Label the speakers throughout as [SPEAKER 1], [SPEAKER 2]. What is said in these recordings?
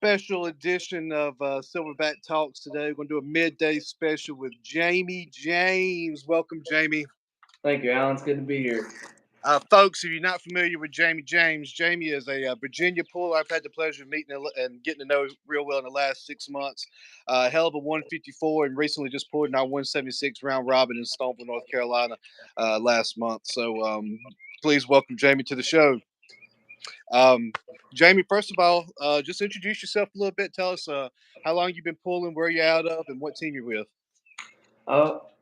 [SPEAKER 1] special edition of Silverback Talks today. We're going to do a midday special with Jamie James. Welcome, Jamie.
[SPEAKER 2] Thank you, Alan. It's good to be here.
[SPEAKER 1] Folks, if you're not familiar with Jamie James, Jamie is a Virginia puller. I've had the pleasure of meeting and getting to know real well in the last 6 months. Hell of a 154, and recently just pulled in our 176 round robin in Stoneville, North Carolina last month. So please welcome Jamie to the show. Jamie, first of all, just introduce yourself a little bit. Tell us how long you've been pulling, where you're out of, and what team you're with.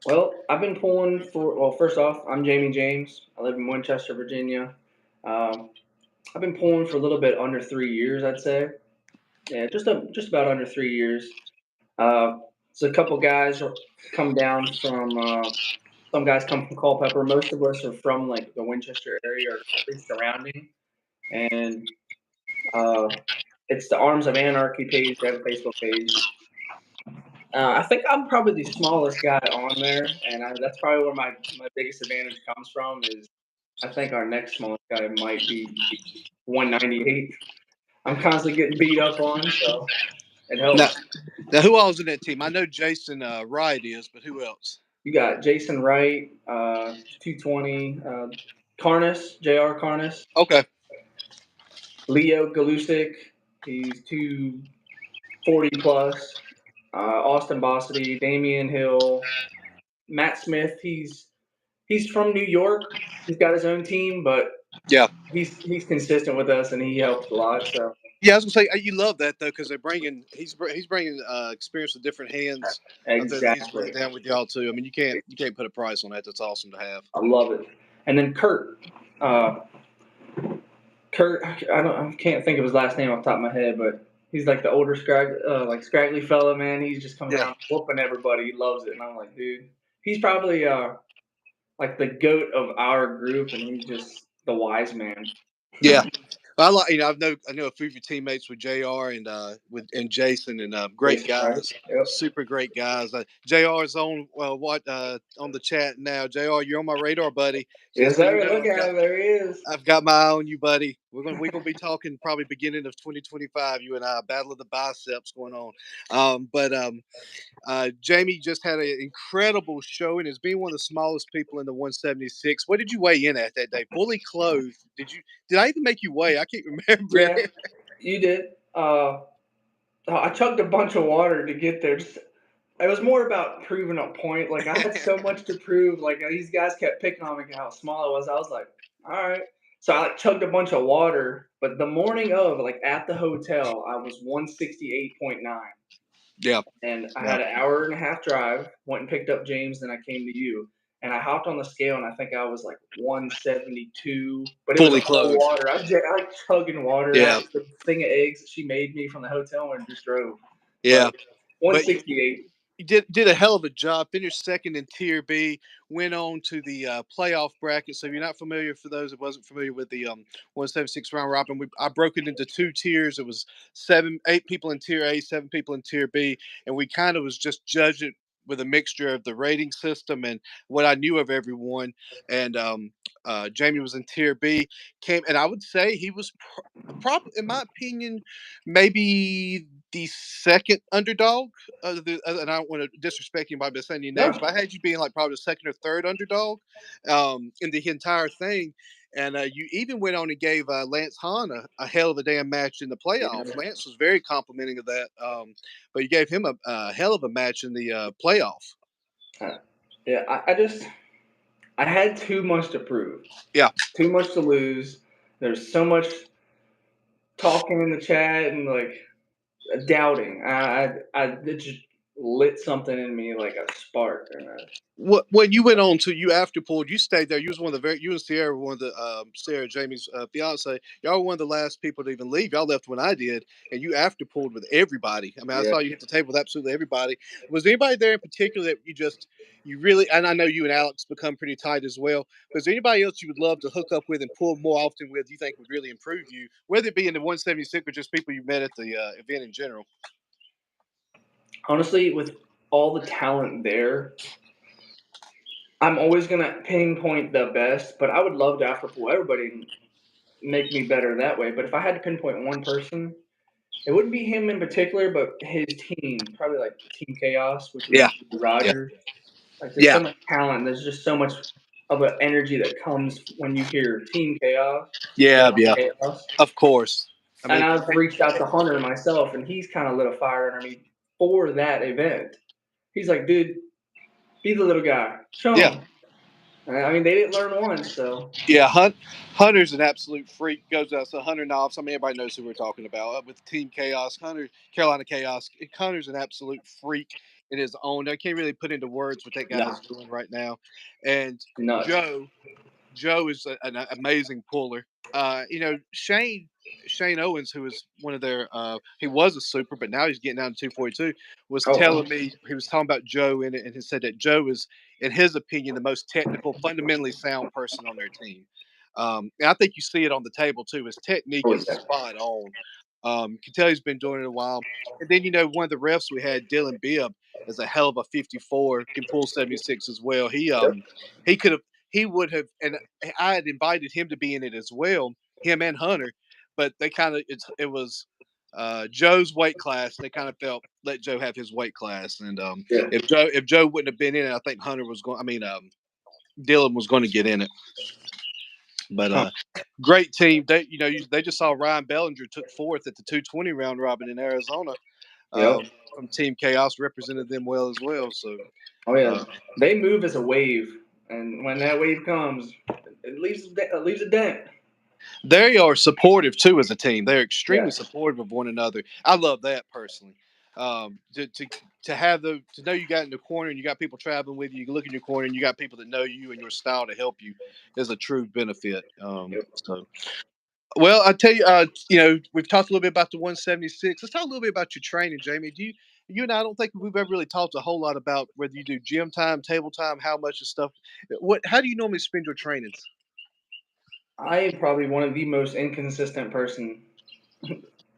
[SPEAKER 2] Well, I've been pulling first off, I'm Jamie James. I live in Winchester, Virginia. Um, I've been pulling for a little bit under 3 years, I'd say. Yeah, just about under 3 years. So a couple guys come down from, some guys come from Culpeper. Most of us are from like the Winchester area or at least surrounding. And it's the Arms of Anarchy page. They have a Facebook page. I think I'm probably the smallest guy on there, and that's probably where my biggest advantage comes from. Is I think our next smallest guy might be 198. I'm constantly getting beat up on, so it helps.
[SPEAKER 1] Now who all's in that team? I know Jason Wright is, but who else?
[SPEAKER 2] You got Jason Wright, 220, Carnus, Jr. Carnus,
[SPEAKER 1] Okay.
[SPEAKER 2] Leo Galusic, he's 240 plus, Austin Bossity, Damian Hill, Matt Smith, he's from New York. He's got his own team, but
[SPEAKER 1] yeah,
[SPEAKER 2] he's consistent with us, and he helps a lot. So
[SPEAKER 1] yeah, I was gonna say you love that though because he's bringing experience with different hands.
[SPEAKER 2] Exactly.
[SPEAKER 1] He's down with y'all too. I mean, you can't put a price on that. That's awesome to have.
[SPEAKER 2] I love it. And then Kurt, I can't think of his last name off the top of my head, but he's like the older scraggly fella, man. He's just coming around whooping everybody. He loves it, and I'm like, dude, he's probably like the goat of our group, and he's just the wise man.
[SPEAKER 1] Yeah. I like I know a few of your teammates with Jr. and Jason and great
[SPEAKER 2] Jason,
[SPEAKER 1] guys,
[SPEAKER 2] right? Yep.
[SPEAKER 1] super great guys. Jr. is on on the chat now. Jr., you're on my radar, buddy.
[SPEAKER 2] Yes, sir. Look at him. There he is.
[SPEAKER 1] I've got my eye on you, buddy. We're gonna be talking probably beginning of 2025. You and I, battle of the biceps going on. Jamie just had an incredible showing as being one of the smallest people in the 176. What did you weigh in at that day? Fully clothed. Did I even make you weigh? I can't remember.
[SPEAKER 2] Yeah, you did. I chugged a bunch of water to get there. It was more about proving a point. Like I had so much to prove. Like these guys kept picking on me how small I was. I was like, all right. So I chugged a bunch of water. But the morning of, like at the hotel, I was 168.9.
[SPEAKER 1] Yeah.
[SPEAKER 2] And I had an hour and a half drive. Went and picked up James. Then I came to you. And I hopped on the scale, and I think I was like 172. But it
[SPEAKER 1] fully
[SPEAKER 2] was
[SPEAKER 1] clothed.
[SPEAKER 2] Water. I chugging water.
[SPEAKER 1] Yeah.
[SPEAKER 2] The thing of eggs that she made me from the hotel and just drove.
[SPEAKER 1] Yeah.
[SPEAKER 2] 168.
[SPEAKER 1] You did a hell of a job. Finished second in Tier B. Went on to the playoff bracket. So if you're not familiar, for those that wasn't familiar with the 176 round robin, I broke it into two tiers. It was 8 people in Tier A, 7 people in Tier B, and we kind of was just judging with a mixture of the rating system and what I knew of everyone. And Jamie was in Tier B. And I would say he was probably, in my opinion, maybe the second underdog. And I don't want to disrespect anybody by saying your names, but I had you being like probably the second or third underdog in the entire thing. And you even went on and gave Lance Hahn a hell of a damn match in the playoffs. Yeah. Lance was very complimenting of that. But you gave him a hell of a match in the playoff.
[SPEAKER 2] Yeah, I had too much to prove.
[SPEAKER 1] Yeah.
[SPEAKER 2] Too much to lose. There's so much talking in the chat and like doubting. It just lit something in me like a spark.
[SPEAKER 1] When you went on to you after pulled, you stayed there. You was one of the you and Sierra, one of the Sarah Jamie's fiance. Y'all were one of the last people to even leave. Y'all left when I did, and you after pulled with everybody. I mean, I saw you hit the table with absolutely everybody. Was there anybody there in particular that you really? And I know you and Alex become pretty tight as well. Was there anybody else you would love to hook up with and pull more often with? You think would really improve you, whether it be in the 176 or just people you met at the event in general?
[SPEAKER 2] Honestly, with all the talent there, I'm always going to pinpoint the best, but I would love to after pull everybody and make me better that way. But if I had to pinpoint one person, it wouldn't be him in particular, but his team, probably like Team Chaos, which would
[SPEAKER 1] Yeah,
[SPEAKER 2] be
[SPEAKER 1] yeah,
[SPEAKER 2] Roger. Like there's
[SPEAKER 1] yeah,
[SPEAKER 2] so much talent. There's just so much of an energy that comes when you hear Team Chaos or
[SPEAKER 1] yeah,
[SPEAKER 2] like
[SPEAKER 1] yeah.
[SPEAKER 2] Chaos.
[SPEAKER 1] Of course. I
[SPEAKER 2] And
[SPEAKER 1] mean,
[SPEAKER 2] I've reached out to Hunter myself, and he's kind of lit a fire under me for that event. He's like, dude, be the little guy.
[SPEAKER 1] yeah,
[SPEAKER 2] Show him. I mean, they didn't learn once, so
[SPEAKER 1] yeah. Hunter's an absolute freak. Goes out so Hunter Knopf. I mean, everybody knows who we're talking about with Team Chaos. Carolina Chaos. Hunter's an absolute freak in his own. I can't really put into words what that guy
[SPEAKER 2] nah,
[SPEAKER 1] is doing right now. And
[SPEAKER 2] nuts.
[SPEAKER 1] Joe, Joe is an amazing puller. Shane Owens, who was one of their, he was a super, but now he's getting down to 242. Was
[SPEAKER 2] Oh,
[SPEAKER 1] telling me he was talking about Joe in it, and he said that Joe is, in his opinion, the most technical, fundamentally sound person on their team. And I think you see it on the table too. His technique
[SPEAKER 2] oh
[SPEAKER 1] is
[SPEAKER 2] yeah.
[SPEAKER 1] spot on. You can tell he's been doing it a while. And then one of the refs we had, Dylan Bibb, is a hell of a 54, can pull 76 as well.
[SPEAKER 2] Yep.
[SPEAKER 1] He could have he would have, and I had invited him to be in it as well, him and Hunter, but they kind of it was Joe's weight class. They kind of felt let Joe have his weight class, and
[SPEAKER 2] Yeah.
[SPEAKER 1] if Joe wouldn't have been in it, I think Hunter was going. I mean, Dylan was going to get in it, but
[SPEAKER 2] Huh.
[SPEAKER 1] great team. They just saw Ryan Bellinger took fourth at the 220 round robin in Arizona.
[SPEAKER 2] Yep.
[SPEAKER 1] From Team Chaos represented them well as well. So
[SPEAKER 2] Oh yeah.
[SPEAKER 1] uh,
[SPEAKER 2] They move as a wave, and when that wave comes, it leaves a dent.
[SPEAKER 1] they are supportive too as a team. They're extremely
[SPEAKER 2] Yes.
[SPEAKER 1] supportive of one another. I love that personally. To have to know you got in the corner and you got people traveling with you. You look in your corner and you got people that know you and your style to help you is a true benefit.
[SPEAKER 2] Yep.
[SPEAKER 1] Well, I tell you, we've talked a little bit about the 176. Let's talk a little bit about your training, Jamie. You and I don't think we've ever really talked a whole lot about whether you do gym time, table time, how much of stuff. How do you normally spend your trainings?
[SPEAKER 2] I am probably one of the most inconsistent person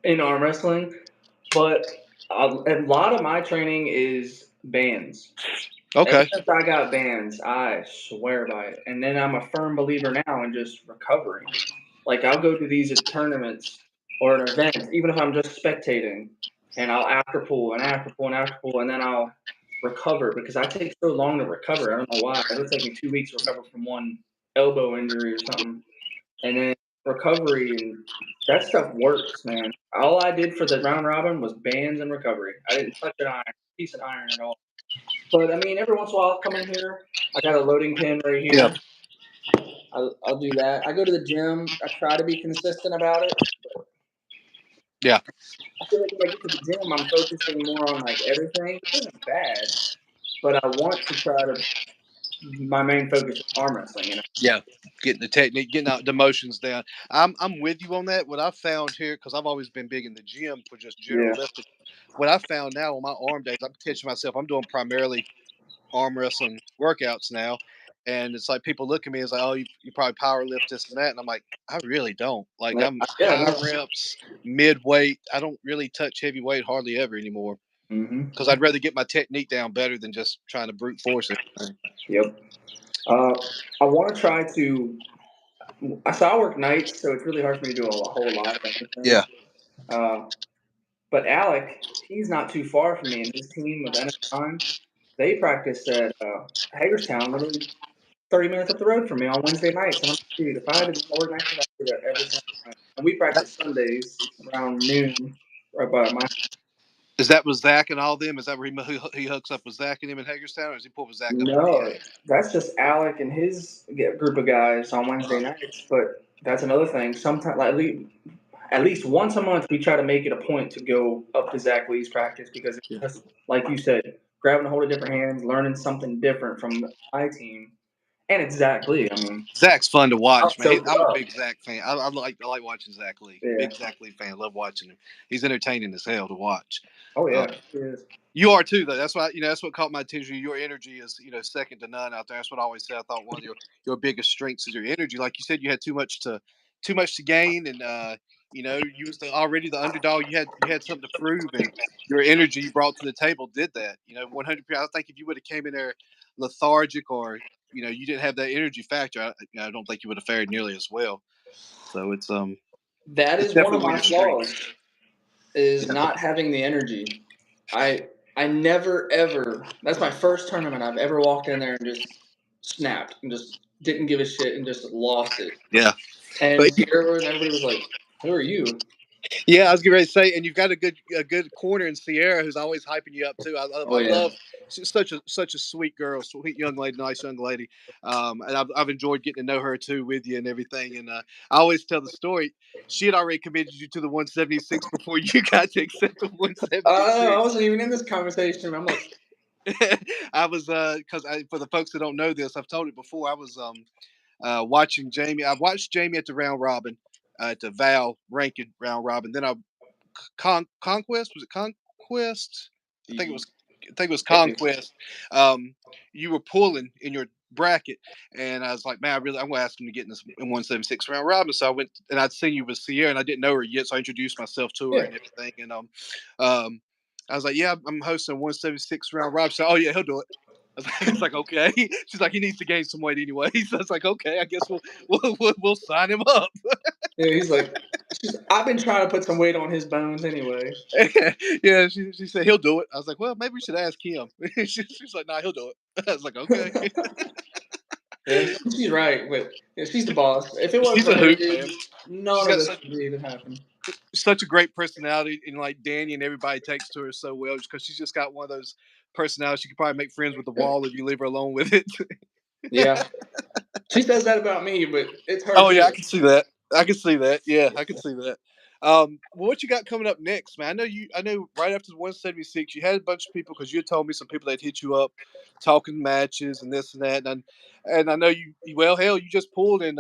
[SPEAKER 2] in arm wrestling, but a lot of my training is bands. Ever
[SPEAKER 1] Okay.
[SPEAKER 2] since I got bands, I swear by it. And then I'm a firm believer now in just recovering. Like I'll go to these tournaments or an event, even if I'm just spectating, and I'll after pull and after pull and after pull, and then I'll recover because I take so long to recover. I don't know why. It'll take me 2 weeks to recover from one elbow injury or something, and then recovery and that stuff works, man. All I did for the round robin was bands and recovery. I didn't touch an iron, piece of iron at all. But I mean, every once in a while, I'll come in here. I got a loading pin right
[SPEAKER 1] Yeah.
[SPEAKER 2] here. I'll do that. I go to the gym. I try to be consistent about it.
[SPEAKER 1] Yeah.
[SPEAKER 2] I feel like if I get to the gym, I'm focusing more on like everything, which isn't bad. But I want to try to. My main focus is arm wrestling.
[SPEAKER 1] Yeah, getting the technique, getting out the motions down. I'm with you on that. What I found here, because I've always been big in the gym for just general
[SPEAKER 2] Yeah.
[SPEAKER 1] lifting. What I found now on my arm days, I'm catching myself. I'm doing primarily arm wrestling workouts now, and it's like people look at me as like, oh, you probably power lift this and that, and I'm like, I really don't. Like I'm
[SPEAKER 2] Yeah.
[SPEAKER 1] high
[SPEAKER 2] No.
[SPEAKER 1] reps, mid weight. I don't really touch heavy weight hardly ever anymore
[SPEAKER 2] Mm-hmm.
[SPEAKER 1] because I'd rather get my technique down better than just trying to brute force it.
[SPEAKER 2] Yep. Uh, I want to try to. So I work nights, so it's really hard for me to do a whole lot of anything.
[SPEAKER 1] Yeah,
[SPEAKER 2] Uh, but Alec, he's not too far from me, and his team with NS9, they practice at Hagerstown, literally 30 minutes up the road from me on Wednesday nights. And I'm like, dude, if I had to do my work nights, I'd do that every single night. And we practice Sundays around noon, right by my.
[SPEAKER 1] is that with Zach and all them? Is that where he hooks up with Zach and him in Hagerstown, or does he pull with Zach up in
[SPEAKER 2] No,
[SPEAKER 1] PA?
[SPEAKER 2] that's just Alec and his group of guys on Wednesday nights. But that's another thing. Sometimes, like, at least once a month, we try to make it a point to go up to Zach Lee's practice because it's
[SPEAKER 1] Yeah.
[SPEAKER 2] just, like you said, grabbing a hold of different hands, learning something different from my team. And it's Zach Lee. I mean,
[SPEAKER 1] Zach's fun to
[SPEAKER 2] I'll
[SPEAKER 1] watch, man.
[SPEAKER 2] soak it
[SPEAKER 1] I'm a
[SPEAKER 2] up.
[SPEAKER 1] big Zach fan. I like watching Zach Lee.
[SPEAKER 2] Yeah.
[SPEAKER 1] Big Zach Lee fan. Love watching him. He's entertaining as hell to watch.
[SPEAKER 2] Oh,
[SPEAKER 1] Uh,
[SPEAKER 2] yeah. It is.
[SPEAKER 1] You are too, though. That's why that's what caught my attention. Your energy is second to none out there. That's what I always said. I thought one of your biggest strengths is your energy. Like you said, you had too much to gain, and you was already the underdog. You had something to prove, and your energy you brought to the table did that. 100%. I think if you would have came in there lethargic or you didn't have that energy factor, I don't think you would have fared nearly as well. So it's
[SPEAKER 2] That
[SPEAKER 1] it's
[SPEAKER 2] is one of
[SPEAKER 1] definitely one of
[SPEAKER 2] my
[SPEAKER 1] your strengths.
[SPEAKER 2] flaws. is not having the energy. I I never ever. That's my first tournament I've ever walked in there and just snapped and just didn't give a shit and just lost it.
[SPEAKER 1] Yeah,
[SPEAKER 2] And
[SPEAKER 1] but
[SPEAKER 2] Sierra and everybody was like, "Who are you?"
[SPEAKER 1] yeah, I was getting ready to say, and you've got a good corner in Sierra who's always hyping you up too.
[SPEAKER 2] Oh
[SPEAKER 1] I
[SPEAKER 2] yeah.
[SPEAKER 1] love she's such a sweet girl, sweet young lady, nice young lady. And I've enjoyed getting to know her too with you and everything. And I always tell the story. She had already committed you to the 176 before you got to accept the
[SPEAKER 2] I
[SPEAKER 1] 176.
[SPEAKER 2] wasn't even in this conversation. I'm like,
[SPEAKER 1] I was because for the folks that don't know this, I've told it before. I was watching Jamie. I watched Jamie at the round robin, at the Val ranking round robin. Then I Conquest, was it Conquest? I think it was. I think it was
[SPEAKER 2] maybe.
[SPEAKER 1] Conquest. Um, you were pulling in your bracket, and I was like, man, I'm gonna ask him to get in this in 176 round robin. So I went, and I'd seen you with Sierra, and I didn't know her yet, so I introduced myself to her
[SPEAKER 2] Yeah.
[SPEAKER 1] and everything. And um, I was like, yeah, I'm hosting a 176 round robin. So, oh yeah, he'll do it. I was like, okay. She's like, he needs to gain some weight anyway. So I was like, okay, I guess we'll sign him up.
[SPEAKER 2] Yeah, he's like, I've been trying to put some weight on his bones anyway.
[SPEAKER 1] Yeah, she said he'll do it. I was like, well, maybe we should ask him. She's like, nah, he'll do it. I was like, okay.
[SPEAKER 2] Yeah, she's right, but yeah, she's the boss. If it wasn't
[SPEAKER 1] She's
[SPEAKER 2] for
[SPEAKER 1] a
[SPEAKER 2] her,
[SPEAKER 1] hoot,
[SPEAKER 2] dude,
[SPEAKER 1] man. She's
[SPEAKER 2] none of
[SPEAKER 1] got
[SPEAKER 2] this would even happen.
[SPEAKER 1] such a great personality, and like Danny and everybody takes to her so well, just because she's just got one of those personalities. She could probably make friends with the wall if you leave her alone with it.
[SPEAKER 2] Yeah, she says that about me, but it's her
[SPEAKER 1] Oh yeah, I
[SPEAKER 2] too.
[SPEAKER 1] can see that. I can see that. Yeah, I can see that. Well, what you got coming up next, man? I know you. I know right after the 176, you had a bunch of people because you told me some people that hit you up, talking matches and this and that, and I know well, hell, you just pulled in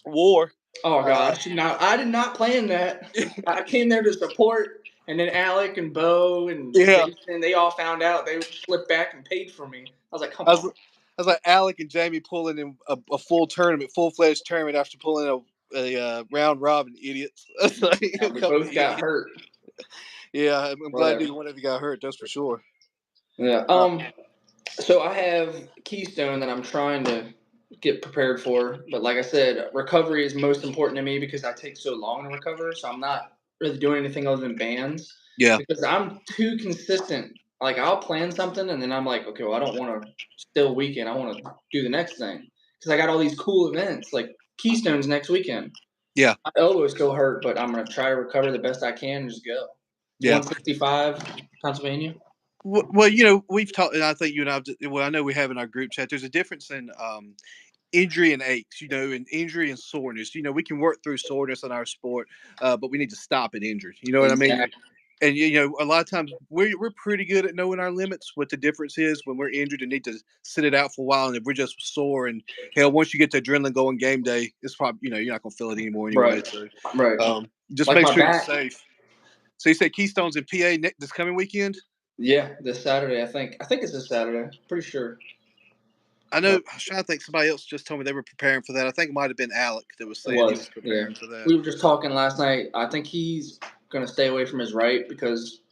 [SPEAKER 1] War.
[SPEAKER 2] Oh
[SPEAKER 1] Uh,
[SPEAKER 2] gosh, no, I did not plan that. I came there to support, and then Alec and Bo and
[SPEAKER 1] yeah,
[SPEAKER 2] Jason, they all found out. They slipped back and paid for me. I was like, come
[SPEAKER 1] I was
[SPEAKER 2] on.
[SPEAKER 1] I was like Alec and Jamie pulling in a full tournament, full fledged tournament after pulling a round robin. Idiots. I was like,
[SPEAKER 2] Yeah,
[SPEAKER 1] a
[SPEAKER 2] we
[SPEAKER 1] couple of
[SPEAKER 2] both got
[SPEAKER 1] idiots.
[SPEAKER 2] hurt.
[SPEAKER 1] Yeah, I'm glad
[SPEAKER 2] Whatever.
[SPEAKER 1] neither one of you got hurt. That's for sure.
[SPEAKER 2] Yeah.
[SPEAKER 1] Uh,
[SPEAKER 2] So I have Keystone that I'm trying to get prepared for, but like I said, recovery is most important to me because I take so long to recover. So I'm not really doing anything other than bands
[SPEAKER 1] yeah,
[SPEAKER 2] because I'm too consistent. Like I'll plan something and then I'm like, okay, well I don't want to still weekend. I want to do the next thing because I got all these cool events like Keystone's next weekend.
[SPEAKER 1] yeah,
[SPEAKER 2] My elbow is still hurt, but I'm gonna try to recover the best I can and just go.
[SPEAKER 1] yeah.
[SPEAKER 2] 165 Pennsylvania.
[SPEAKER 1] Well, we've talked, and I think you and I've. Well, I know we have in our group chat. There's a difference in injury and aches. And injury and soreness. We can work through soreness in our sport, but we need to stop at injury. You know what I mean?
[SPEAKER 2] Exactly.
[SPEAKER 1] And a lot of times we're pretty good at knowing our limits. What the difference is when we're injured and need to sit it out for a while, and if we're just sore and hell, once you get the adrenaline going game day, it's probably you're not gonna feel it anymore anyway.
[SPEAKER 2] Right.
[SPEAKER 1] So
[SPEAKER 2] Right.
[SPEAKER 1] just
[SPEAKER 2] Like
[SPEAKER 1] make
[SPEAKER 2] my
[SPEAKER 1] sure you're
[SPEAKER 2] back.
[SPEAKER 1] safe. So you said Keystones in PA this coming weekend.
[SPEAKER 2] Yeah, this Saturday. I think. I think it's this Saturday. Pretty sure.
[SPEAKER 1] I know.
[SPEAKER 2] But
[SPEAKER 1] I was trying to think. Somebody else just told me they were preparing for that. I think it might have been Alec that was
[SPEAKER 2] it
[SPEAKER 1] saying he
[SPEAKER 2] was.
[SPEAKER 1] was
[SPEAKER 2] Yeah.
[SPEAKER 1] preparing for that.
[SPEAKER 2] We were just talking last night. I think he's gonna stay away from his right because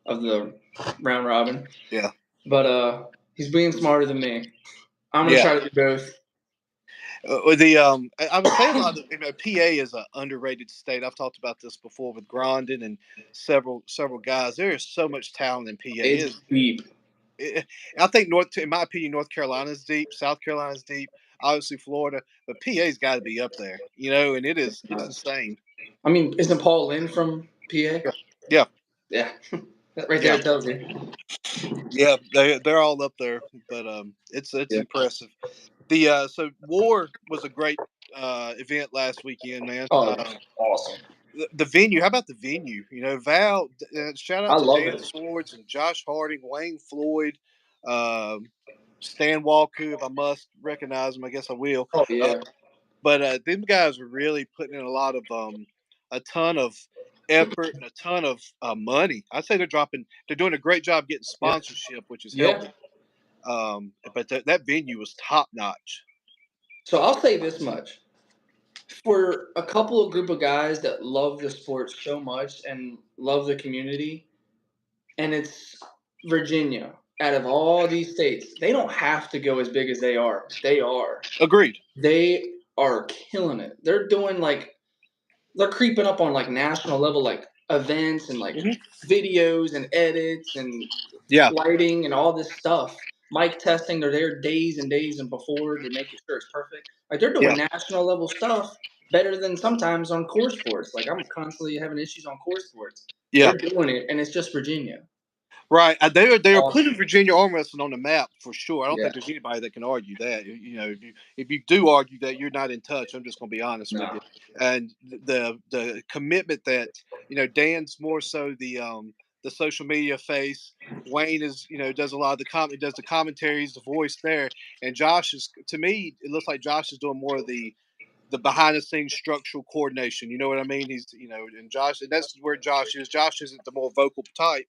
[SPEAKER 2] of the round robin.
[SPEAKER 1] Yeah,
[SPEAKER 2] But he's being smarter than me. I'm gonna
[SPEAKER 1] yeah.
[SPEAKER 2] try to do both.
[SPEAKER 1] I would say a lot of PA is an underrated state. I've talked about this before with Grondin and several guys. There is so much talent in PA.
[SPEAKER 2] It's deep.
[SPEAKER 1] I think in my opinion, North Carolina's deep, South Carolina's deep, obviously Florida, but PA's got to be up there. And it's
[SPEAKER 2] Nuts.
[SPEAKER 1] insane.
[SPEAKER 2] I mean, isn't Paul Lynn from PA?
[SPEAKER 1] Yeah, yeah,
[SPEAKER 2] Yeah. That right
[SPEAKER 1] yeah.
[SPEAKER 2] there tells you.
[SPEAKER 1] Yeah, they're all up there, but it's
[SPEAKER 2] Yeah.
[SPEAKER 1] impressive. The so War was a great event last weekend, man.
[SPEAKER 2] Oh, it was awesome.
[SPEAKER 1] The venue, how about the venue? Val. Shout
[SPEAKER 2] I
[SPEAKER 1] out to
[SPEAKER 2] love
[SPEAKER 1] Dan
[SPEAKER 2] it.
[SPEAKER 1] Swords and Josh Harding, Wayne Floyd, um, Stan Walku. If I must recognize him, I guess I will.
[SPEAKER 2] Oh
[SPEAKER 1] Uh,
[SPEAKER 2] yeah.
[SPEAKER 1] but them guys are really putting in a ton of effort and a ton of money. I'd say they're doing a great job getting
[SPEAKER 2] Yeah.
[SPEAKER 1] sponsorship, which is
[SPEAKER 2] Yeah.
[SPEAKER 1] helping. But that venue was top notch.
[SPEAKER 2] So I'll say this much. For a couple of group of guys that love the sport so much and love the community, and it's Virginia. Out of all these states, they don't have to go as big as they are. They are.
[SPEAKER 1] Agreed.
[SPEAKER 2] They are killing it. They're doing like they're creeping up on like national level, like events and like
[SPEAKER 1] Hmm.
[SPEAKER 2] videos and edits and
[SPEAKER 1] Yeah,
[SPEAKER 2] lighting and all this stuff. Mic testing, they're there days and days and before to make sure it's perfect. Like they're doing
[SPEAKER 1] yeah,
[SPEAKER 2] national level stuff better than sometimes on core sports. Like I'm constantly having issues on core sports.
[SPEAKER 1] yeah.
[SPEAKER 2] They're doing it, and it's just Virginia.
[SPEAKER 1] Right. They are putting
[SPEAKER 2] Awesome.
[SPEAKER 1] Virginia arm wrestling on the map for sure. I don't
[SPEAKER 2] Yeah.
[SPEAKER 1] think there's anybody that can argue that. You know, if you do argue that, you're not in touch. I'm just going to be honest with
[SPEAKER 2] No.
[SPEAKER 1] you. And the commitment that Dan's more so the social media face. Wayne is does a lot of does the commentaries, the voice there, and Josh is, to me, it looks like Josh is doing more of the behind the scenes structural coordination. You know what I mean? He's and Josh, and that's where Josh is. Josh isn't the more vocal type.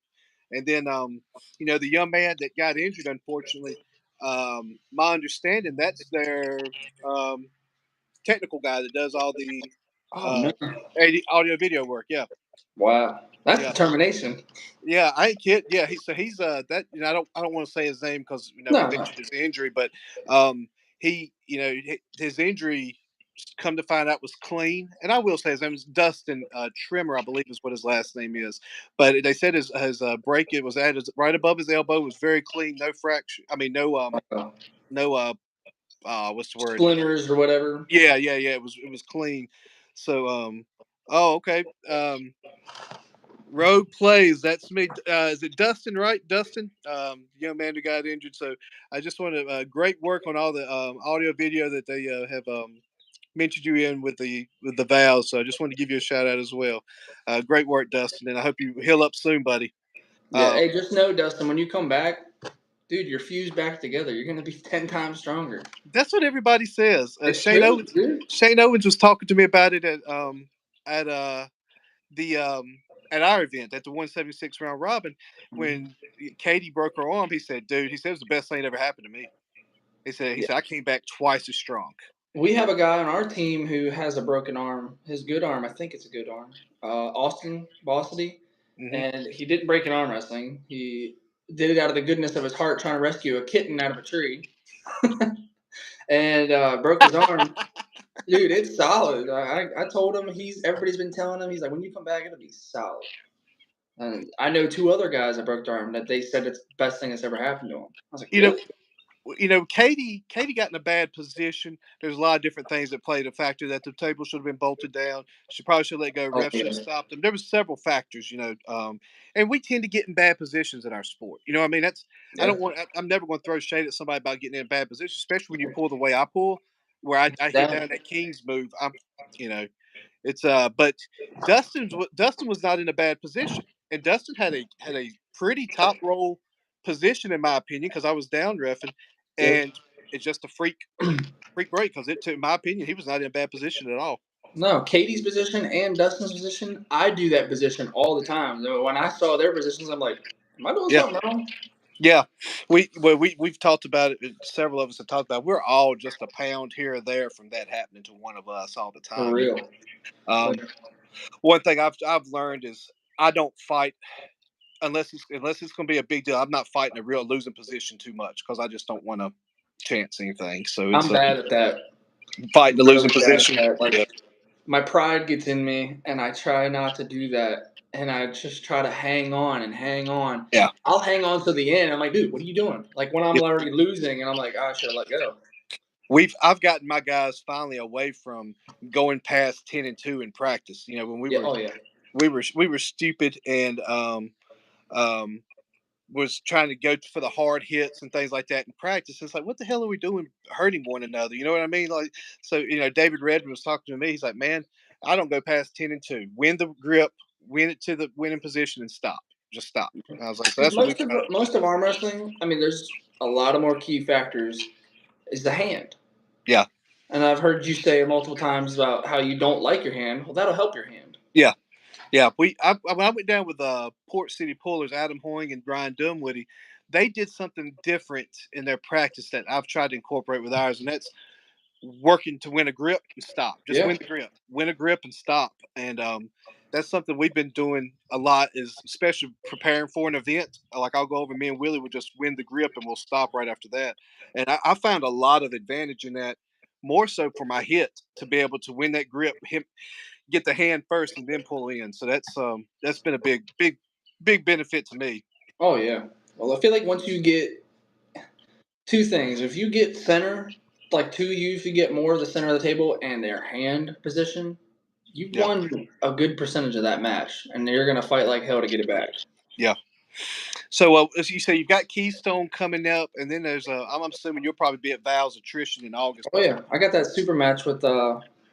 [SPEAKER 1] And then the young man that got injured, unfortunately, my understanding, that's their um, technical guy that does all the
[SPEAKER 2] Oh
[SPEAKER 1] uh,
[SPEAKER 2] no.
[SPEAKER 1] audio video work. Yeah,
[SPEAKER 2] Wow. That's
[SPEAKER 1] yeah.
[SPEAKER 2] determination.
[SPEAKER 1] Yeah, I ain't kid. Yeah, he's that I don't want to say his name because we
[SPEAKER 2] No, no.
[SPEAKER 1] mentioned his injury, but he his injury, come to find out, was clean. And I will say his name is Dustin Trimmer, I believe is what his last name is. But they said his break, it was right above his elbow, was very clean, no fracture. I mean, no what's the word?
[SPEAKER 2] Splinters or whatever.
[SPEAKER 1] Yeah, yeah, yeah. It was clean. So oh, okay. Road plays. That's me. Is it Dustin? Right, Dustin, the young man who got injured. So I just want to great work on all the audio video that they have mentioned you in with the vows. So I just want to give you a shout out as well. Great work, Dustin, and I hope you heal up soon, buddy.
[SPEAKER 2] Yeah.
[SPEAKER 1] Um,
[SPEAKER 2] Hey, just know, Dustin, when you come back, dude, you're fused back together. You're gonna be 10 times stronger.
[SPEAKER 1] that's what everybody says.
[SPEAKER 2] It's true, dude.
[SPEAKER 1] Shane Owens was talking to me about it at the at our event at the 176 round robin when Katie broke her arm. He said, "Dude," he said, "it was the best thing that ever happened to me."
[SPEAKER 2] Yeah.
[SPEAKER 1] I came back twice as strong.
[SPEAKER 2] We have a guy on our team who has a broken arm. His good arm, I think it's a good arm. Austin Bossity,
[SPEAKER 1] Hmm.
[SPEAKER 2] and he didn't break an arm wrestling. He did it out of the goodness of his heart, trying to rescue a kitten out of a tree, and broke his arm. Dude, it's solid. I told him everybody's been telling him, he's like, when you come back, it'll be solid. And I know two other guys that broke their arm that they said it's the best thing that's ever happened to them. I was like,
[SPEAKER 1] You know,
[SPEAKER 2] really?
[SPEAKER 1] Katie got in a bad position. There's a lot of different things that played a factor. That the table should have been bolted down. She probably should let go.
[SPEAKER 2] Oh
[SPEAKER 1] Ref should have
[SPEAKER 2] yeah,
[SPEAKER 1] stopped them. There was several factors, and we tend to get in bad positions in our sport. You know what I mean? I
[SPEAKER 2] yeah.
[SPEAKER 1] don't want. I'm never going to throw shade at somebody about getting in a bad position, especially when you pull the way I pull, where I hit
[SPEAKER 2] That
[SPEAKER 1] down that King's move. You know, it's but Dustin was not in a bad position, and Dustin had a pretty top roll position in my opinion because I was down refing,
[SPEAKER 2] yeah.
[SPEAKER 1] and it's just a freak break because it took, in my opinion, he was not in a bad position at all.
[SPEAKER 2] No, Katie's position and Dustin's position, I do that position all the time. When I saw their positions, I'm like, am I doing
[SPEAKER 1] Yeah,
[SPEAKER 2] something wrong?
[SPEAKER 1] yeah. We've talked about it. Several of us have talked about it. We're all just a pound here or there from that happening to one of us all the
[SPEAKER 2] For
[SPEAKER 1] time.
[SPEAKER 2] real. Like,
[SPEAKER 1] One thing I've learned is I don't fight unless it's going to be a big deal. I'm not fighting a real losing position too much because I just don't want to chance anything. So it's
[SPEAKER 2] I'm bad at that.
[SPEAKER 1] fighting
[SPEAKER 2] I'm
[SPEAKER 1] the
[SPEAKER 2] really
[SPEAKER 1] losing
[SPEAKER 2] bad at
[SPEAKER 1] position.
[SPEAKER 2] that. Like,
[SPEAKER 1] Yeah,
[SPEAKER 2] my pride gets in me, and I try not to do that. And I just try to hang on and hang on.
[SPEAKER 1] yeah,
[SPEAKER 2] I'll hang on to the end. I'm like, dude, what are you doing? Like when I'm
[SPEAKER 1] yeah.
[SPEAKER 2] already losing, and I'm like, oh, I should have let go.
[SPEAKER 1] I've gotten my guys finally away from going past 10-2 in practice. When
[SPEAKER 2] Yeah. Oh yeah.
[SPEAKER 1] we were stupid and um was trying to go for the hard hits and things like that in practice. It's like, what the hell are we doing, hurting one another? You know what I mean? Like, so David Redmond was talking to me. He's like, man, I don't go past 10-2. Win the grip, win it to the winning position, and stop. Just stop. And I was like, so
[SPEAKER 2] Because
[SPEAKER 1] that's what we try.
[SPEAKER 2] most of arm wrestling, I mean, there's a lot of more key factors. Is the hand.
[SPEAKER 1] Yeah,
[SPEAKER 2] And I've heard you say multiple times about how you don't like your hand. Well, that'll help your hand.
[SPEAKER 1] yeah, yeah. When I went down with Port City Pullers, Adam Hoying and Brian Dunwoody, they did something different in their practice that I've tried to incorporate with ours, and that's working to win a grip and stop. Just
[SPEAKER 2] Yeah.
[SPEAKER 1] win a grip and stop. And that's something we've been doing a lot. Is especially preparing for an event. Like I'll go over, me and Willie will just win the grip and we'll stop right after that. And I found a lot of advantage in that. More so for my hit to be able to win that grip. get the hand first and then pull in. So that's been a big benefit to me.
[SPEAKER 2] Oh yeah. Well, I feel like once you get two things, if you get center, like two you, if you get more of the center of the table and their hand position, you've
[SPEAKER 1] Yeah,
[SPEAKER 2] won a good percentage of that match, and you're gonna fight like hell to get it back.
[SPEAKER 1] yeah. So as you say, you've got Keystone coming up, and then there's I'm assuming you'll probably be at Val's attrition in August.
[SPEAKER 2] Oh yeah, I got that super match with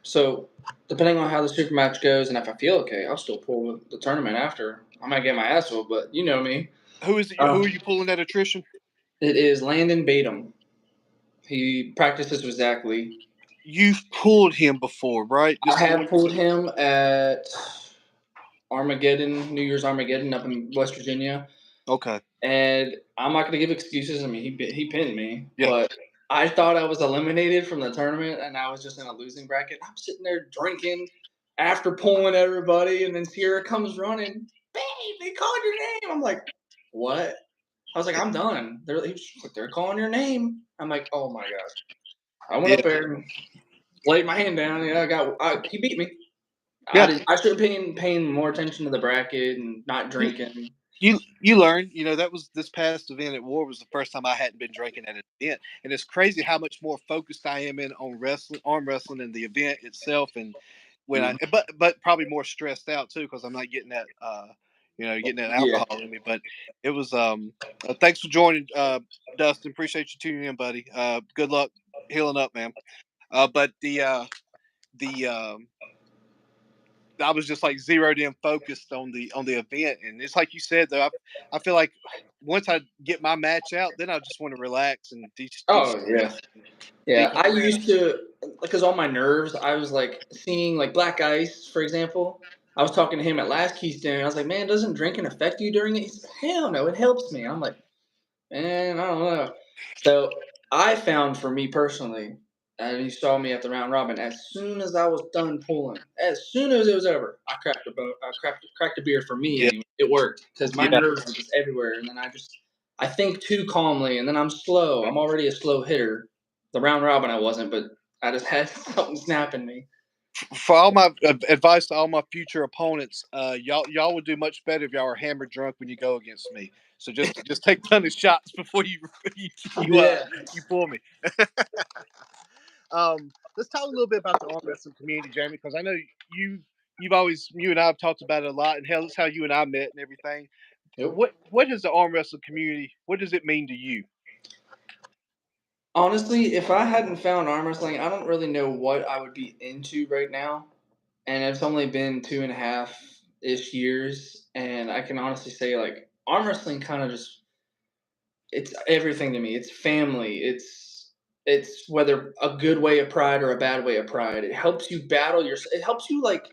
[SPEAKER 2] So depending on how the super match goes, and if I feel okay, I'll still pull the tournament after. I might get my ass whooped, but you know me.
[SPEAKER 1] Who is it? Who
[SPEAKER 2] Uh,
[SPEAKER 1] are you pulling at attrition?
[SPEAKER 2] it is Landon Batum. He practices with Zach Lee.
[SPEAKER 1] You've pulled him before, right? This
[SPEAKER 2] I
[SPEAKER 1] is the
[SPEAKER 2] have
[SPEAKER 1] one.
[SPEAKER 2] pulled him at Armageddon, New Year's Armageddon up in West Virginia.
[SPEAKER 1] Okay.
[SPEAKER 2] And I'm not going to give excuses. I mean, he pinned me,
[SPEAKER 1] Yeah.
[SPEAKER 2] but I thought I was eliminated from the tournament, and I was just in a losing bracket. I'm sitting there drinking after pulling everybody, and then Sierra comes running. Babe, they called your name. I'm like, what? I was like, I'm done. They're calling your name. I'm like, oh my gosh. I went
[SPEAKER 1] Yeah.
[SPEAKER 2] up there and laid my hand down. Yeah, he beat me.
[SPEAKER 1] Yeah.
[SPEAKER 2] I should have paying more attention to the bracket and not drinking.
[SPEAKER 1] You learn. You know, that was this past event at War was the first time I hadn't been drinking at an event, and it's crazy how much more focused I am in on wrestling, arm wrestling, and the event itself. And when I,
[SPEAKER 2] Mhm.
[SPEAKER 1] but probably more stressed out too because I'm not getting that, getting that
[SPEAKER 2] Yeah.
[SPEAKER 1] alcohol in me. But it was. Thanks for joining, Dustin. Appreciate you tuning in, buddy. Good luck healing up, man. But the I was just like zeroed in, focused on the event, and it's like you said though. I feel like once I get my match out, then I just want to relax and
[SPEAKER 2] Oh yeah. Yeah, I
[SPEAKER 1] decompress.
[SPEAKER 2] used to, because all my nerves, I was like seeing like Black Ice, for example. I was talking to him at last Keystone. I was like, man, doesn't drinking affect you during it? He's like, hell no, it helps me. I'm like, man, I don't know. So I found for me personally, and you saw me at the round robin, as soon as I was done pulling, as soon as it was over, cracked a beer for me
[SPEAKER 1] Yeah,
[SPEAKER 2] anyway. It worked because my
[SPEAKER 1] yeah,
[SPEAKER 2] nerves were just everywhere. And then I think too calmly, and then I'm slow. I'm already a slow hitter. The round robin I wasn't, but I just had something snapping me.
[SPEAKER 1] for all my advice to all my future opponents, y'all would do much better if y'all were hammered drunk when you go against me. So just take plenty of shots before you you, uh,
[SPEAKER 2] Yeah.
[SPEAKER 1] you pull me. Let's talk a little bit about the arm wrestling community, Jamie, because I know you and I have talked about it a lot, and hell, it's how you and I met and everything.
[SPEAKER 2] Yep.
[SPEAKER 1] What is the arm wrestling community? What does it mean to you?
[SPEAKER 2] Honestly, if I hadn't found arm wrestling, I don't really know what I would be into right now. And it's only been 2.5 ish years, and I can honestly say like arm wrestling kind of just it's everything to me. It's family. It's whether a good way of pride or a bad way of pride. It helps you battle your. It helps you like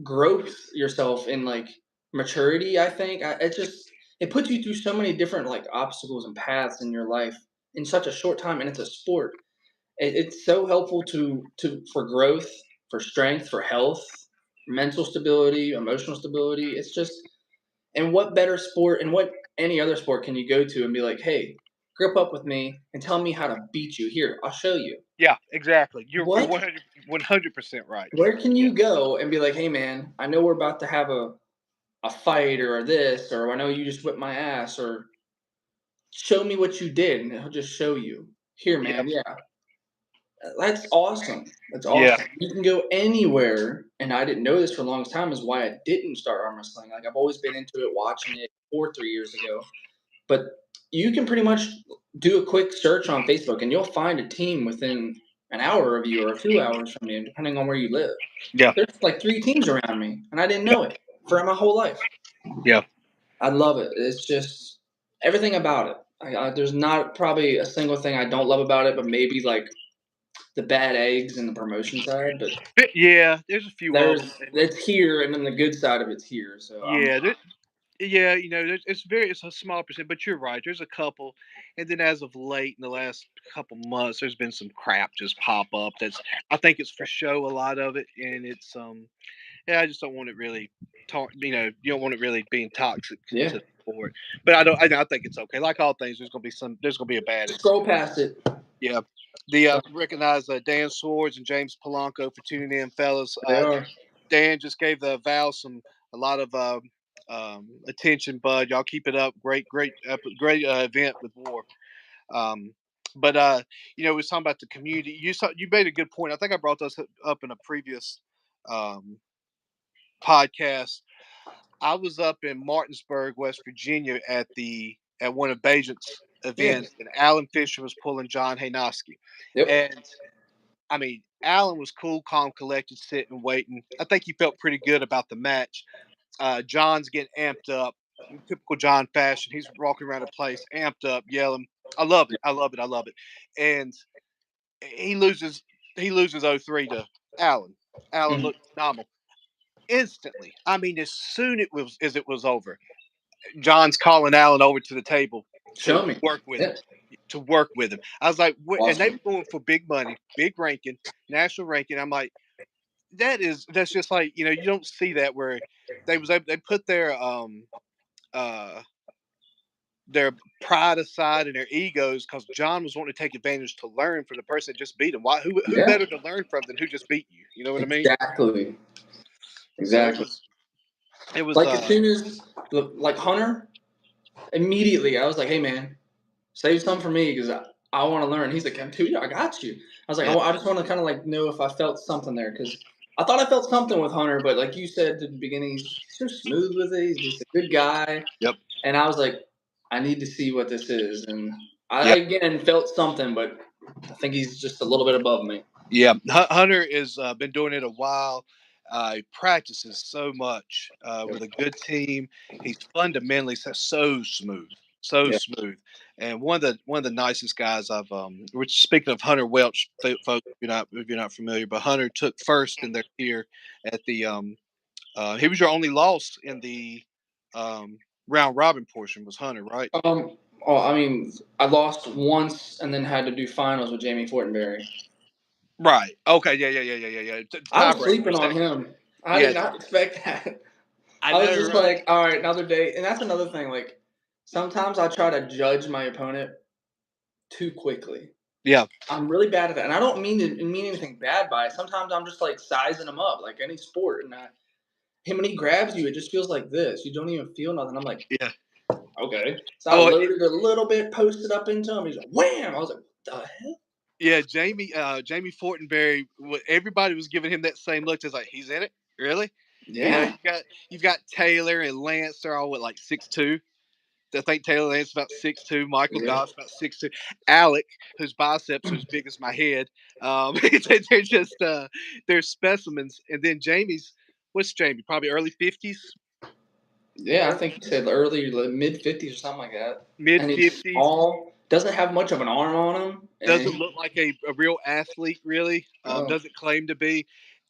[SPEAKER 2] growth yourself in like maturity. I think it just it puts you through so many different like obstacles and paths in your life in such a short time, and it's a sport. It's so helpful to for growth, for strength, for health, mental stability, emotional stability. It's just and what better sport and what any other sport can you go to and be like, hey, grip up with me and tell me how to beat you. Here, I'll show you.
[SPEAKER 1] Yeah, exactly. You're
[SPEAKER 2] What?
[SPEAKER 1] 100% right.
[SPEAKER 2] Where can
[SPEAKER 1] Yeah,
[SPEAKER 2] you go and be like, hey man, I know we're about to have a fight or this, or I know you just whipped my ass, or show me what you did, and he'll just show you. Here,
[SPEAKER 1] yeah,
[SPEAKER 2] man, yeah, that's awesome. That's
[SPEAKER 1] yeah,
[SPEAKER 2] awesome. You can go anywhere, and I didn't know this for a long time. Is why I didn't start arm wrestling. Like I've always been into it, watching it 3 years ago. But you can pretty much do a quick search on Facebook, and you'll find a team within an hour of you or 2 hours from you, depending on where you live.
[SPEAKER 1] yeah,
[SPEAKER 2] There's like three teams around me, and I didn't
[SPEAKER 1] yeah,
[SPEAKER 2] know it for my whole life.
[SPEAKER 1] yeah.
[SPEAKER 2] I love it. It's just everything about it. There's not probably a single thing I don't love about it, but maybe like the bad eggs and the promotion side. But
[SPEAKER 1] Yeah, there's a few of them.
[SPEAKER 2] it's here, and then the good side of it's here. So
[SPEAKER 1] Yeah, yeah, it's a small percent, but you're right. There's a couple, and then as of late in the last couple months, there's been some crap just pop up. That's I think it's for show a lot of it, and it's yeah, I just don't want it really talk. You don't want it really being toxic
[SPEAKER 2] yeah,
[SPEAKER 1] to the sport. But I think it's okay. Like all things, there's gonna be a bad egg.
[SPEAKER 2] scroll past it.
[SPEAKER 1] Yeah. The recognize Dan Swords and James Polanco for tuning in, fellas.
[SPEAKER 2] They are.
[SPEAKER 1] Dan just gave the Val a lot of attention, bud. Y'all keep it up. Great event with War. Um, but we was talking about the community. You made a good point. I think I brought this up in a previous um, podcast. I was up in Martinsburg, West Virginia, at one of Bajent's
[SPEAKER 2] Yeah.
[SPEAKER 1] events, and Alan Fisher was pulling John Haynoski,
[SPEAKER 2] Yep.
[SPEAKER 1] and I mean, Alan was cool, calm, collected, sitting, waiting. I think he felt pretty good about the match. John's getting amped up, in typical John fashion. He's walking around the place, amped up, yelling. I love it. I love it. I love it. And he loses. He loses 0-3 to Allen. Allen
[SPEAKER 2] Mhm.
[SPEAKER 1] looked phenomenal instantly. I mean, as it was over, John's calling Allen over to the table to
[SPEAKER 2] Show me.
[SPEAKER 1] work with him.
[SPEAKER 2] Yeah.
[SPEAKER 1] To work with him. I was like, and they
[SPEAKER 2] Awesome.
[SPEAKER 1] were going for big money, big ranking, national ranking. I'm like, that's just like you don't see that where they put uh their pride aside and their egos because John was wanting to take advantage to learn from the person that just beat him. Why? Who
[SPEAKER 2] Yeah.
[SPEAKER 1] better to learn from than who just beat you? You know what I mean?
[SPEAKER 2] Exactly.
[SPEAKER 1] So
[SPEAKER 2] Exactly.
[SPEAKER 1] it was
[SPEAKER 2] Like as soon as like Hunter, immediately I was like, "Hey man, save some for me because I want to learn." He's like, "Dude, I got you." I was like,
[SPEAKER 1] yeah,
[SPEAKER 2] I just want to kind of like know if I felt something there because I thought I felt something with Hunter, but like you said at the beginning, he's so smooth with it. He's just a good guy,
[SPEAKER 1] yep,
[SPEAKER 2] and I was like, I need to see what this is, and I
[SPEAKER 1] yeah.
[SPEAKER 2] again felt something, but I think he's just a little bit above me.
[SPEAKER 1] Yeah, Hunter has been doing it a while. He practices so much with a good team. He's fundamentally so
[SPEAKER 2] Yeah.
[SPEAKER 1] smooth, and one of the nicest guys I've. Which speaking of Hunter Welch, folks, if you're not familiar, but Hunter took first in their tier at the. He was your only loss in the um, round robin portion was Hunter, right?
[SPEAKER 2] Oh, I mean, I lost once and then had to do finals with Jamie Fortenberry.
[SPEAKER 1] Right. Okay. Yeah.
[SPEAKER 2] I was
[SPEAKER 1] Tiebreaker.
[SPEAKER 2] sleeping on him. I
[SPEAKER 1] Yeah,
[SPEAKER 2] did not expect that.
[SPEAKER 1] I
[SPEAKER 2] I was
[SPEAKER 1] know,
[SPEAKER 2] just
[SPEAKER 1] right?
[SPEAKER 2] like, all right, another day. And that's another thing. Like, sometimes I try to judge my opponent too quickly.
[SPEAKER 1] Yeah.
[SPEAKER 2] I'm really bad at that. And I don't mean anything bad by it. Sometimes I'm just like sizing him up, like any sport. And him when he grabs you, it just feels like this. You don't even feel nothing. I'm like,
[SPEAKER 1] Yeah.
[SPEAKER 2] okay. So I
[SPEAKER 1] Oh,
[SPEAKER 2] loaded a little bit, posted up into him. He's like, wham! I was like, what the hell?
[SPEAKER 1] yeah. Jamie Fortenberry. Everybody was giving him that same look. Just like he's in it, really.
[SPEAKER 2] Yeah.
[SPEAKER 1] You've got Taylor and Lance. They're all what like 6'2". I think Taylor Lance about 6'2". Michael
[SPEAKER 2] Yeah.
[SPEAKER 1] Goff's about 6'2". Alec, whose biceps are as big as my head. They're just they're specimens. And then what's Jamie? Probably early 50s,
[SPEAKER 2] Yeah, I think he said early, like, mid 50s or something like that.
[SPEAKER 1] mid
[SPEAKER 2] And he's
[SPEAKER 1] 50s.
[SPEAKER 2] all doesn't have much of an arm on him, and
[SPEAKER 1] Doesn't look like a real athlete, really.
[SPEAKER 2] oh
[SPEAKER 1] Doesn't claim to be,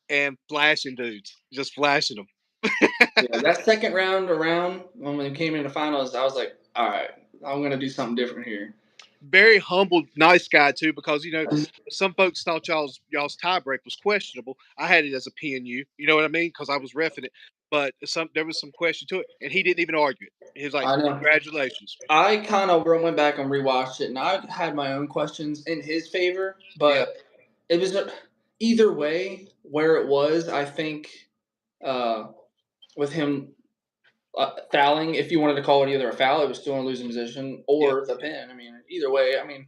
[SPEAKER 1] and flashing dudes, just flashing them.
[SPEAKER 2] yeah, that second round around when we came into finals, I was like, all right, I'm gonna do something different here.
[SPEAKER 1] Very humble, nice guy too. Because some folks thought y'all's tiebreak was questionable. I had it as a PNU. You know what I mean? Because I was refing it, but there was some question to it, and he didn't even argue it. He was like,
[SPEAKER 2] I know.
[SPEAKER 1] "Congratulations."
[SPEAKER 2] I kind of went back and rewatched it, and I had my own questions in his favor,
[SPEAKER 1] Yeah,
[SPEAKER 2] but it was either way where it was. I think uh, with him fouling, if you wanted to call it either a foul, it was still in a losing position,
[SPEAKER 1] yeah.
[SPEAKER 2] or the pin. I mean, either way, I mean,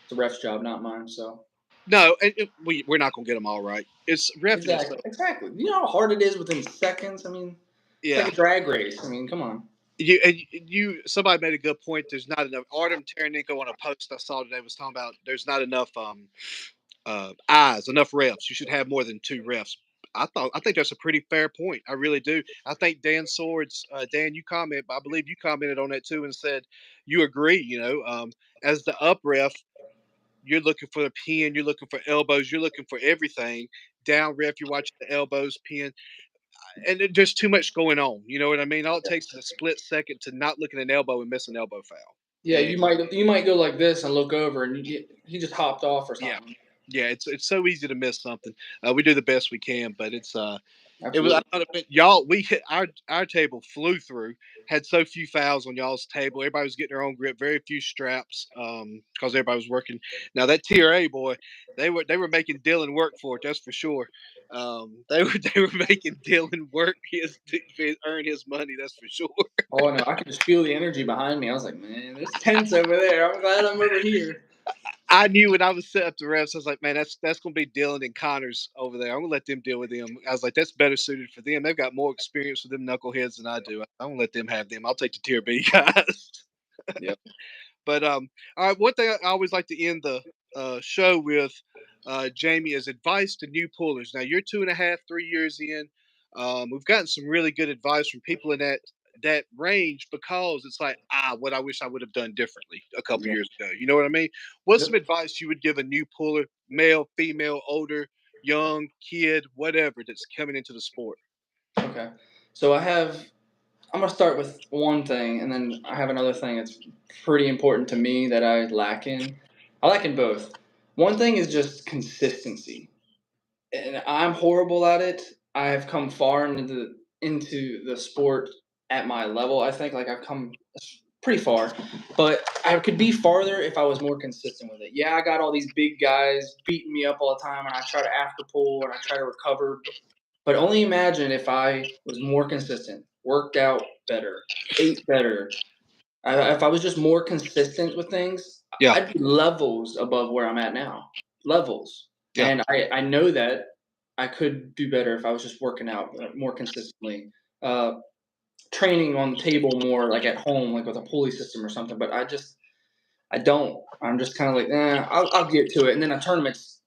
[SPEAKER 2] it's a ref's job, not mine. So
[SPEAKER 1] No, we're not gonna get them all right. It's refing is
[SPEAKER 2] exactly, exactly. You know how hard it is within seconds. I mean, it's like
[SPEAKER 1] yeah.
[SPEAKER 2] a drag race. I mean, come on.
[SPEAKER 1] Somebody made a good point. There's not enough. Artem Taranenko on a post I saw today was talking about there's not enough eyes, enough refs. You should have more than two refs. I think that's a pretty fair point. I really do. I think Dan, I believe you commented on that too and said you agree. As the up ref, you're looking for the pin, you're looking for elbows, you're looking for everything. Down ref, you're watching the elbows, pin, and there's too much going on. You know what I mean? All it takes is a split second to not look at an elbow and miss an elbow foul.
[SPEAKER 2] Yeah,
[SPEAKER 1] And
[SPEAKER 2] you might go like this and look over, and he just hopped off or
[SPEAKER 1] yeah,
[SPEAKER 2] something.
[SPEAKER 1] yeah, it's so easy to miss something. We do the best we can, but it's It was. I
[SPEAKER 2] Absolutely.
[SPEAKER 1] thought it meant y'all. We hit our table flew through. Had so few fouls on y'all's table. Everybody was getting their own grip. Very few straps. Because everybody was working. Now that tier A boy, they were making Dylan work for it. That's for sure. They were making Dylan work to earn his money. That's for sure.
[SPEAKER 2] Oh no, I could just feel the energy behind me. I was like, man, it's tense over there. I'm glad I'm over here.
[SPEAKER 1] I knew when I was set up the refs, I was like, man, that's gonna be Dylan and Connors over there. I'm gonna let them deal with them. I was like, that's better suited for them. They've got more experience with them knuckleheads than I do. I'm gonna let them have them. I'll take the tier B guys.
[SPEAKER 2] Yep.
[SPEAKER 1] But all right. One thing I always like to end the show with, Jamie, is advice to new pullers. Now you're 2.5, 3 years in. We've gotten some really good advice from people in that range, because it's like, what I wish I would have done differently a couple
[SPEAKER 2] Yeah.
[SPEAKER 1] years ago. You know what I mean? What's some
[SPEAKER 2] Yep.
[SPEAKER 1] advice you would give a new puller, male, female, older, young, kid, whatever, that's coming into the sport?
[SPEAKER 2] Okay. So I'm gonna start with one thing, and then I have another thing that's pretty important to me that I lack in. I lack in both. One thing is just consistency, and I'm horrible at it. I have come far into the sport at my level. I think like I've come pretty far, but I could be farther if I was more consistent with it. Yeah, I got all these big guys beating me up all the time, and I try to after pull and I try to recover, but only imagine if I was more consistent, worked out better, ate better. If I was just more consistent with things,
[SPEAKER 1] Yeah,
[SPEAKER 2] I'd be levels above where I'm at now. Levels.
[SPEAKER 1] yeah,
[SPEAKER 2] And I know that I could do better if I was just working out more consistently, uh, training on the table more, like at home, like with a pulley system or something. But I don't. I'm just kind of like, I'll get to it. And then a tournament's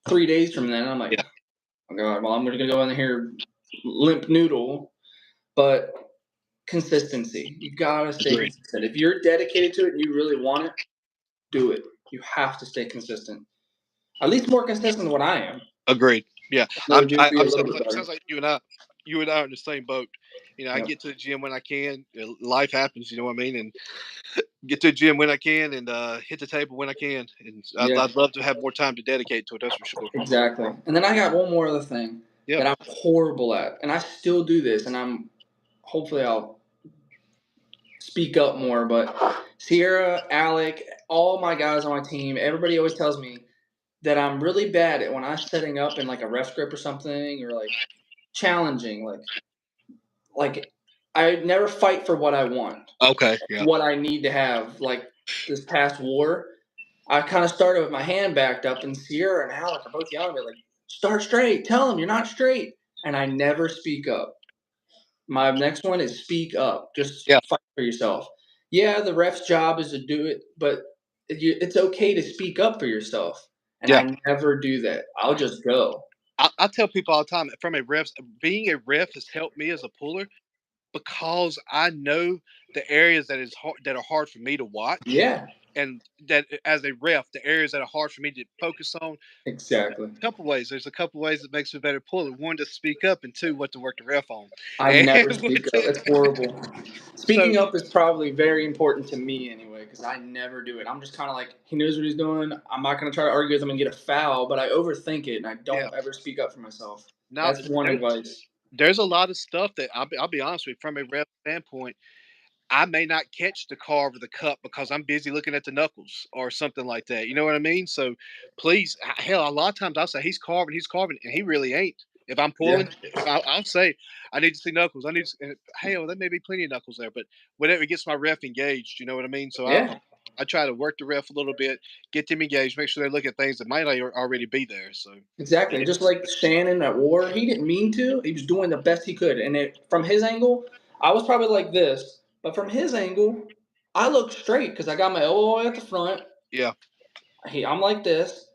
[SPEAKER 2] 3 days from then. I'm like,
[SPEAKER 1] yeah.
[SPEAKER 2] oh God, well, I'm going to go in here limp noodle. But consistency. You gotta stay
[SPEAKER 1] Agreed.
[SPEAKER 2] consistent. If you're dedicated to it and you really want it, do it. You have to stay consistent. At least more consistent than what I am.
[SPEAKER 1] Agreed. Yeah,
[SPEAKER 2] I know you'd be a little bit
[SPEAKER 1] sounds
[SPEAKER 2] better.
[SPEAKER 1] like you and I are in the same boat. I
[SPEAKER 2] Yep.
[SPEAKER 1] get to the gym when I can. Life happens, you know what I mean, and get to the gym when I can, and hit the table when I can. And
[SPEAKER 2] Yeah.
[SPEAKER 1] I'd love to have more time to dedicate to it. That's for sure.
[SPEAKER 2] Exactly. And then I got one more other thing
[SPEAKER 1] Yeah,
[SPEAKER 2] that I'm horrible at, and I still do this, and I'm hopefully I'll speak up more. But Sierra, Alec, all my guys on my team, everybody always tells me that I'm really bad at when I'm setting up in like a ref grip or something, or like challenging, like I never fight for what I want,
[SPEAKER 1] okay, yeah,
[SPEAKER 2] what I need to have. Like this past war, I kind of started with my hand backed up, and Sierra and Alec are both yelling at me like, "Start straight. Tell them you're not straight." And I never speak up. My next one is speak up. Just
[SPEAKER 1] yeah,
[SPEAKER 2] fight for yourself. Yeah, the ref's job is to do it, but it's okay to speak up for yourself. And
[SPEAKER 1] yeah.
[SPEAKER 2] I never do that. I'll just go.
[SPEAKER 1] I tell people all the time, from a ref, being a ref has helped me as a puller, because I know the areas that are hard for me to watch,
[SPEAKER 2] Yeah,
[SPEAKER 1] and that as a ref, the areas that are hard for me to focus on.
[SPEAKER 2] exactly.
[SPEAKER 1] Couple ways. There's a couple ways that makes me a better puller. One, to speak up, and two, what to work the ref on.
[SPEAKER 2] I
[SPEAKER 1] And
[SPEAKER 2] never speak up. It's horrible.
[SPEAKER 1] so
[SPEAKER 2] Speaking up is probably very important to me anyway, because I never do it. I'm just kind of like, he knows what he's doing. I'm not going to try to argue with him and get a foul, but I overthink it and I
[SPEAKER 1] yeah.
[SPEAKER 2] don't ever speak up for myself.
[SPEAKER 1] Now
[SPEAKER 2] That's one advice.
[SPEAKER 1] there's a lot of stuff that I'll be honest with you, from a ref standpoint, I may not catch the carve of the cup because I'm busy looking at the knuckles or something like that. You know what I mean? So please, hell, a lot of times I'll say he's carving, and he really ain't. If I'm
[SPEAKER 2] Yeah,
[SPEAKER 1] pulling, I'll say I need to see knuckles. I need to, and hell, there may be plenty of knuckles there, but whatever, it gets my ref engaged. You know what I mean? So
[SPEAKER 2] yeah,
[SPEAKER 1] I try to work the ref a little bit, get them engaged, make sure they look at things that might already be there. So
[SPEAKER 2] exactly.
[SPEAKER 1] yeah,
[SPEAKER 2] Just like Shannon at war, he didn't mean to. He was doing the best he could. And from his angle, I was probably like this, but from his angle, I look straight because I got my elbow at the front.
[SPEAKER 1] yeah,
[SPEAKER 2] I'm like this.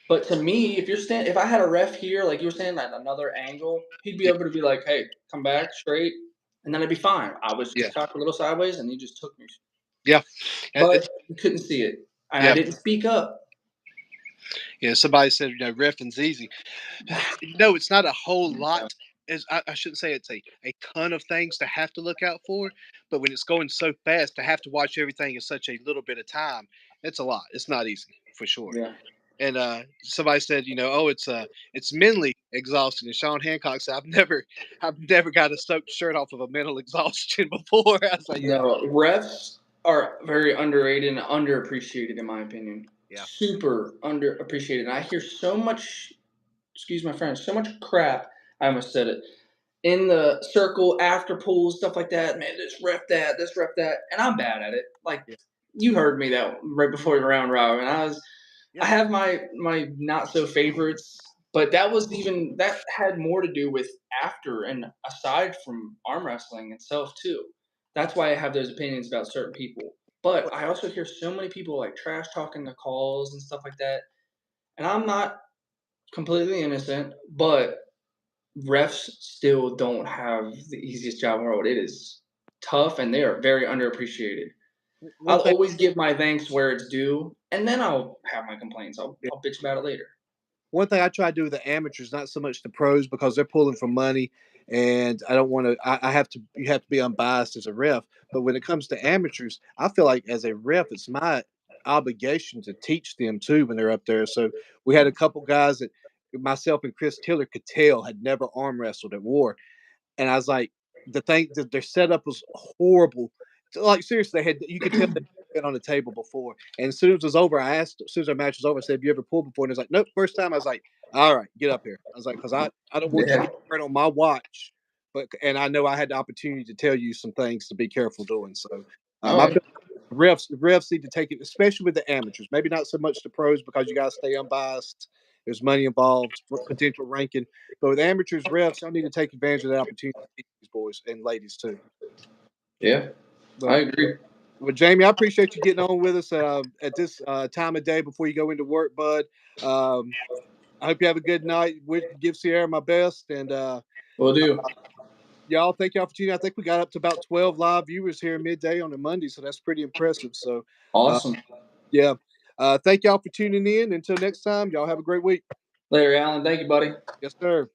[SPEAKER 2] But to me, if I had a ref here, like you were saying, at another angle, he'd be
[SPEAKER 1] yeah,
[SPEAKER 2] able to be like, "Hey, come back straight," and then I'd be fine. I was
[SPEAKER 1] yeah,
[SPEAKER 2] just cocked a little sideways, and he just took me.
[SPEAKER 1] yeah.
[SPEAKER 2] But you couldn't see it, and I
[SPEAKER 1] Yeah,
[SPEAKER 2] didn't speak up.
[SPEAKER 1] yeah. Somebody said, reffing's easy. No, it's not a whole lot.
[SPEAKER 2] Yeah,
[SPEAKER 1] As I shouldn't say it's a ton of things to have to look out for, but when it's going so fast, to have to watch everything in such a little bit of time, it's a lot. It's not easy for sure.
[SPEAKER 2] yeah.
[SPEAKER 1] and somebody said, oh, it's mentally exhausting. And Sean Hancock said, I've never got a soaked shirt off of a mental exhaustion before. I was like, yeah,
[SPEAKER 2] No, refs are very underrated and underappreciated, in my opinion.
[SPEAKER 1] yeah,
[SPEAKER 2] Super underappreciated. And I hear so much, excuse my French, so much crap. I almost said it in the circle after pools, stuff like that. Man, this ref that, and I'm bad at it. Like
[SPEAKER 1] yeah,
[SPEAKER 2] you heard me that right before the round robin. I
[SPEAKER 1] yeah.
[SPEAKER 2] have my not so favorites, but that had more to do with after and aside from arm wrestling itself too. That's why I have those opinions about certain people. But I also hear so many people like trash talking the calls and stuff like that. And I'm not completely innocent, but refs still don't have the easiest job in the world. It is tough and they are very underappreciated.
[SPEAKER 1] One
[SPEAKER 2] I'll
[SPEAKER 1] thing.
[SPEAKER 2] always give my thanks where it's due, and then I'll have my complaints. I'll bitch about it later.
[SPEAKER 1] One thing I try to do with the amateurs, not so much the pros, because they're pulling for money, and I don't want to. I have to. You have to be unbiased as a ref. But when it comes to amateurs, I feel like as a ref, it's my obligation to teach them too when they're up there. So we had a couple guys that myself and Chris Tiller could tell had never arm wrestled at war, and I was like, the thing that their setup was horrible. Like seriously, they had you could tell they been on the table before. And as soon as it was over, I asked as soon as our match was over, I said, "Have you ever pulled before?" And it's like, "Nope, first time." I was like, "All right, get up here." I was like, "Because I don't want you
[SPEAKER 2] Yeah.
[SPEAKER 1] getting hurt on my watch." But and I know I had the opportunity to tell you some things to be careful doing. So
[SPEAKER 2] All
[SPEAKER 1] I
[SPEAKER 2] right.
[SPEAKER 1] feel refs need to take it, especially with the amateurs. Maybe not so much the pros because you got to stay unbiased. There's money involved, potential ranking. But with amateurs, refs, y'all need to take advantage of that opportunity to teach these boys and ladies too.
[SPEAKER 2] Yeah, I
[SPEAKER 1] But
[SPEAKER 2] agree.
[SPEAKER 1] well, Jamie, I appreciate you getting on with us at this time of day before you go into work, bud. Um, I hope you have a good night. Give Sierra my best, and
[SPEAKER 2] Will do.
[SPEAKER 1] y'all, thank y'all for tuning in. I think we got up to about 12 live viewers here midday on a Monday, so that's pretty impressive. So, uh,
[SPEAKER 2] Awesome.
[SPEAKER 1] yeah, thank y'all for tuning in. Until next time, y'all have a great week.
[SPEAKER 2] Later, Alan. Thank you, buddy.
[SPEAKER 1] Yes, sir.